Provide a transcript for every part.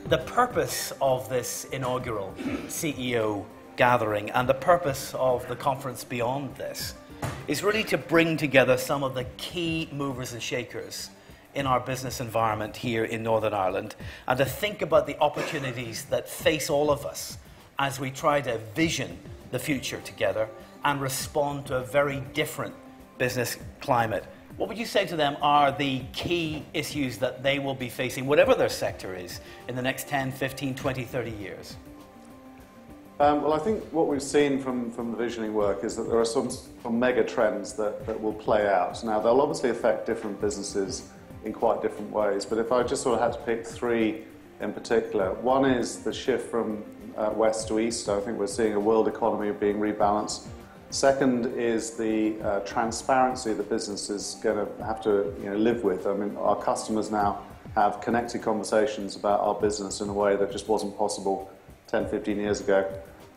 the purpose of this inaugural CEO gathering and the purpose of the conference beyond this is really to bring together some of the key movers and shakers in our business environment here in Northern Ireland, and to think about the opportunities that face all of us as we try to vision the future together and respond to a very different business climate. What would you say to them are the key issues that they will be facing, whatever their sector is, in the next 10, 15, 20, 30 years? Well, I think what we've seen from the visioning work is that there are some mega trends that will play out. Now, they'll obviously affect different businesses in quite different ways, but if I just sort of had to pick three in particular, one is the shift from west to east. I think we're seeing a world economy being rebalanced. Second is the transparency that business is going to have to live with. I mean, our customers now have connected conversations about our business in a way that just wasn't possible 10, 15 years ago.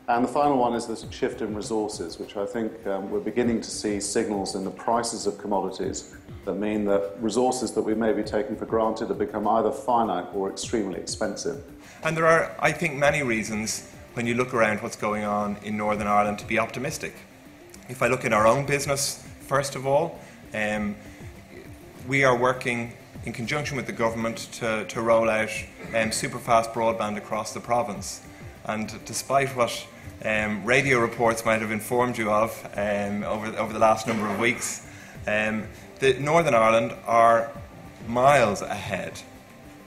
And the final one is the shift in resources, which I think we're beginning to see signals in the prices of commodities that mean that resources that we may be taking for granted have become either finite or extremely expensive. And there are, I think, many reasons when you look around what's going on in Northern Ireland to be optimistic. If I look in our own business, first of all, we are working in conjunction with the government to roll out super-fast broadband across the province. And despite what radio reports might have informed you of over the last number of weeks, Northern Ireland are miles ahead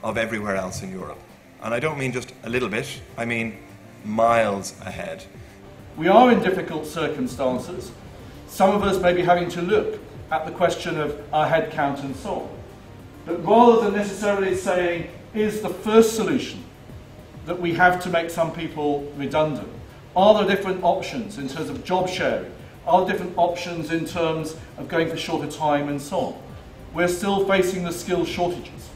of everywhere else in Europe. And I don't mean just a little bit, I mean miles ahead. We are in difficult circumstances. Some of us may be having to look at the question of our head count and so on. But rather than necessarily saying, is the first solution that we have to make some people redundant, are there different options in terms of job sharing? Are there different options in terms of going for shorter time and so on? We're still facing the skills shortages.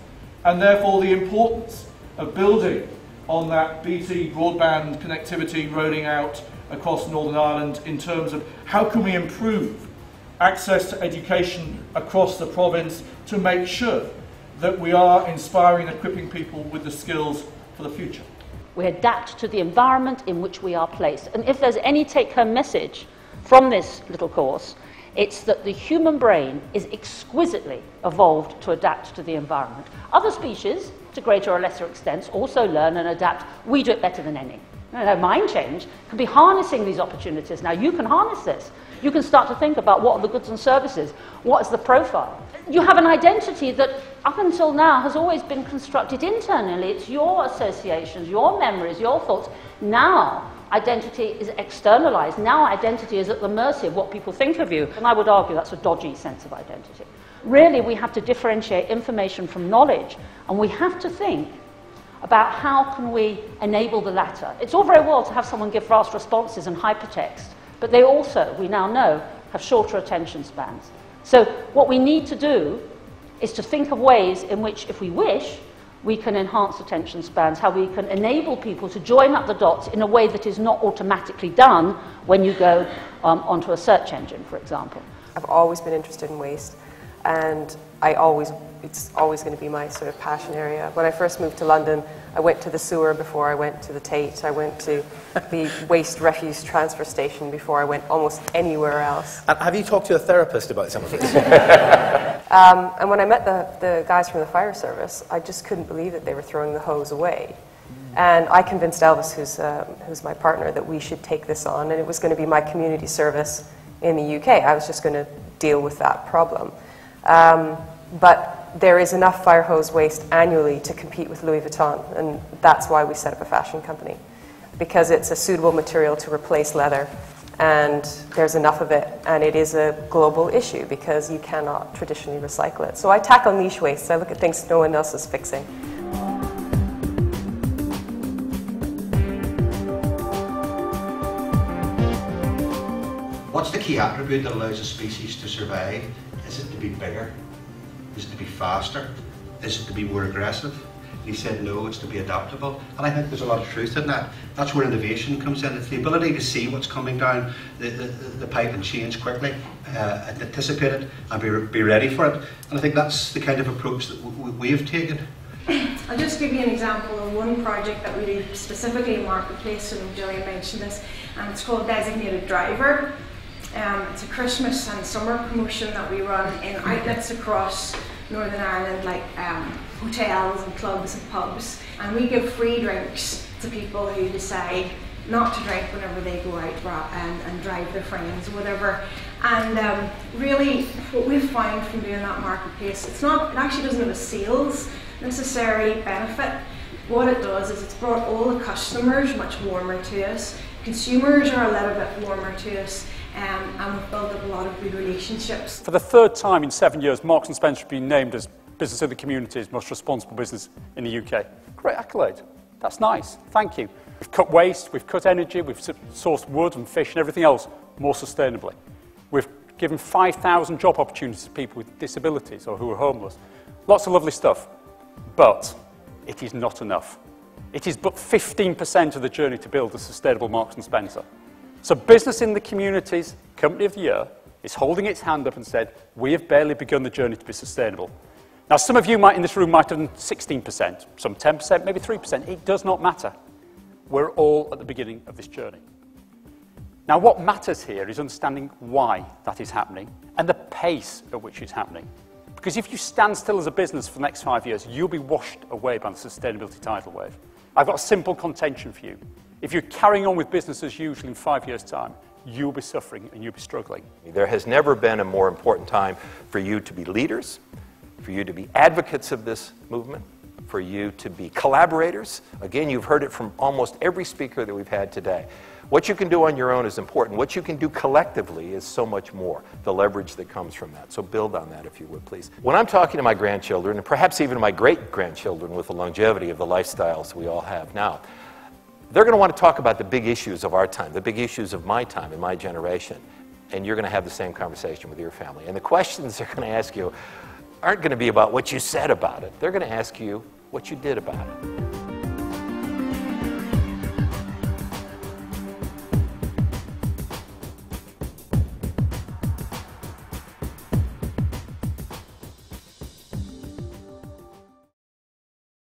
And therefore the importance of building on that BT broadband connectivity rolling out across Northern Ireland in terms of how can we improve access to education across the province to make sure that we are inspiring and equipping people with the skills for the future. We adapt to the environment in which we are placed. And if there's any take-home message from this little course, it's that the human brain is exquisitely evolved to adapt to the environment. Other species, to greater or lesser extents, also learn and adapt. We do it better than any. Mind change can be harnessing these opportunities. Now, you can harness this. You can start to think about what are the goods and services, what is the profile. You have an identity that up until now has always been constructed internally. It's your associations, your memories, your thoughts. Now, identity is externalized. Now, identity is at the mercy of what people think of you. And I would argue that's a dodgy sense of identity. Really, we have to differentiate information from knowledge, and we have to think about how can we enable the latter. It's all very well to have someone give fast responses and hypertext, but they also, we now know, have shorter attention spans. So what we need to do is to think of ways in which, if we wish, we can enhance attention spans, how we can enable people to join up the dots in a way that is not automatically done when you go onto a search engine, for example. I've always been interested in waste, and it's always going to be my sort of passion area. When I first moved to London, I went to the sewer before I went to the Tate. I went to the waste refuse transfer station before I went almost anywhere else. Have you talked to a therapist about some of this? And when I met the guys from the fire service, I just couldn't believe that they were throwing the hose away. And I convinced Elvis, who's my partner, that we should take this on, and it was going to be my community service in the UK. I was just going to deal with that problem. But there is enough fire hose waste annually to compete with Louis Vuitton, and that's why we set up a fashion company, because it's a suitable material to replace leather, and there's enough of it, and it is a global issue because you cannot traditionally recycle it. So I tackle niche waste. I look at things no one else is fixing. What's the key attribute that allows a species to survive? Is it to be bigger? Is it to be faster? Is it to be more aggressive? He said no, it's to be adaptable. And I think there's a lot of truth in that. That's where innovation comes in. It's the ability to see what's coming down the pipe and change quickly, anticipate it and be ready for it. And I think that's the kind of approach that we've taken. I'll just give you an example of one project that we did specifically in Marketplace, and Gillian mentioned this, and it's called Designated Driver. It's a Christmas and summer promotion that we run in outlets across Northern Ireland, like hotels and clubs and pubs, and we give free drinks to people who decide not to drink whenever they go out and drive their friends or whatever. And really, what we've found from doing that Marketplace, it actually doesn't have a sales necessary benefit. What it does is it's brought all the customers much warmer to us. Consumers are a little bit warmer to us, and we've built up a lot of good relationships. For the third time in 7 years, Marks & Spencer has been named as Business of the Community's most responsible business in the UK. Great accolade. That's nice. Thank you. We've cut waste, we've cut energy, we've sourced wood and fish and everything else more sustainably. We've given 5,000 job opportunities to people with disabilities or who are homeless. Lots of lovely stuff. But it is not enough. It is but 15% of the journey to build a sustainable Marks & Spencer. So Business in the Community's Company of the Year is holding its hand up and said, we have barely begun the journey to be sustainable. Now, some of you in this room might have done 16%, some 10%, maybe 3%. It does not matter. We're all at the beginning of this journey. Now, what matters here is understanding why that is happening and the pace at which it's happening. Because if you stand still as a business for the next 5 years, you'll be washed away by the sustainability tidal wave. I've got a simple contention for you. If you're carrying on with business as usual in 5 years' time, you'll be suffering and you'll be struggling. There has never been a more important time for you to be leaders, for you to be advocates of this movement, for you to be collaborators. Again, you've heard it from almost every speaker that we've had today. What you can do on your own is important. What you can do collectively is so much more, the leverage that comes from that. So build on that, if you would, please. When I'm talking to my grandchildren, and perhaps even my great-grandchildren with the longevity of the lifestyles we all have now, they're going to want to talk about the big issues of our time, the big issues of my time and my generation. And you're going to have the same conversation with your family. And the questions they're going to ask you aren't going to be about what you said about it. They're going to ask you what you did about it.